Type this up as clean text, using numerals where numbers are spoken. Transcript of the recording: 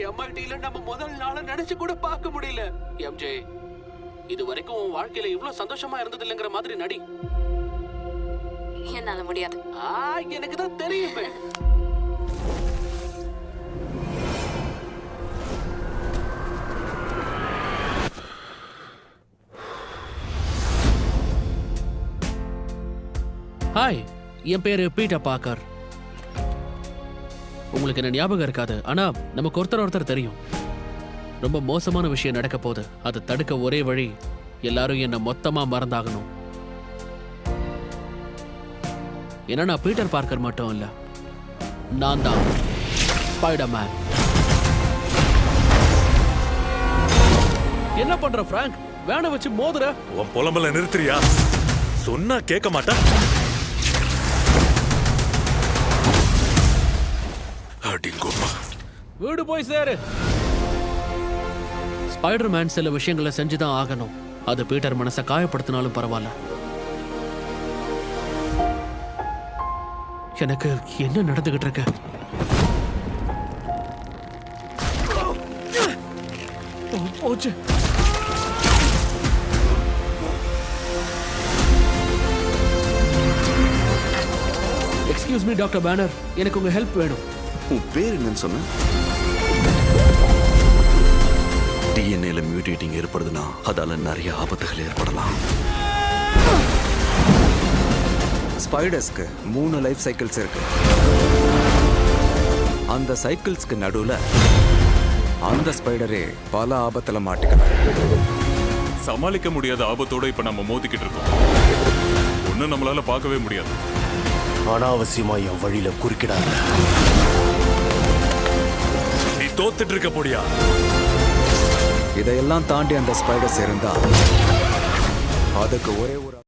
MIT-ல நம்ம முதல் நாள நினைச்சு கூட பார்க்க முடியல. எம்ஜே, இது வரைக்கும் உன் வாழ்க்கையில இவ்வளவு சந்தோஷமா இருந்தது இல்லங்கிற மாதிரி நடி. என்னால முடியாது. எனக்கு தான் தெரியுமே. ஹாய், என் பேரு பீட்டர் பார்க்கர். உங்களுக்கு என்ன ஞாபகம் இருக்காது, ஆனா நமக்கு ஒருத்தர் தெரியும். ரொம்ப மோசமான விஷயம் நடக்க போகுது. அதை தடுக்க ஒரே வழி, எல்லாரும் என்ன மொத்தமா மறந்தாகணும். ஏன்னா நான் பீட்டர் பார்க்கர் மட்டும் இல்ல, நான் தான் ஸ்பைடர்மேன். என்ன பண்ற பிராங்க்? வேண வச்சு மோதுற. உன் புலம்பல நிறுத்துறியா? சொன்னா கேட்க மாட்டா. வீடு போய் சேரு. ஸ்பைடர்மேன் சில விஷயங்களை செஞ்சுதான் ஆகணும். அது பீட்டர் மனசை காயப்படுத்தினாலும் பரவாயில்ல. எனக்கு என்ன நடந்துகிட்டு இருக்கு? போச்சு. எக்ஸ்கியூஸ் மீ டாக்டர் பேனர், எனக்கு உங்க ஹெல்ப் வேணும். உன் பேர் என்னன்னு சொன்ன? டிஎன்ஏல மியூட்டேட்டிங் ஏற்படுதுன்னா அதால நிறைய ஆபத்துகள் ஏற்படலாம். ஸ்பைடர்ஸ்க்கு 3 லைஃப் சைக்கிள்ஸ் இருக்கு. அந்த சைக்கிள்ஸ்க்கு நடுவுல அந்த ஸ்பைடரே பல ஆபத்துல மாட்டிக்கலாம். சமாளிக்க முடியாத ஆபத்தோட இப்ப நம்ம மோதிக்கிட்டு இருக்கோம். ஒன்னும் நம்மளால பார்க்கவே முடியாது. அனாவசியமா என் வழியில குறுக்கிடாத. நீ தோத்துட்டு இருக்க போடியா? இதையெல்லாம் தாண்டி அந்த ஸ்பைடர்ஸ் இருந்தா அதுக்கு ஒரே ஒரு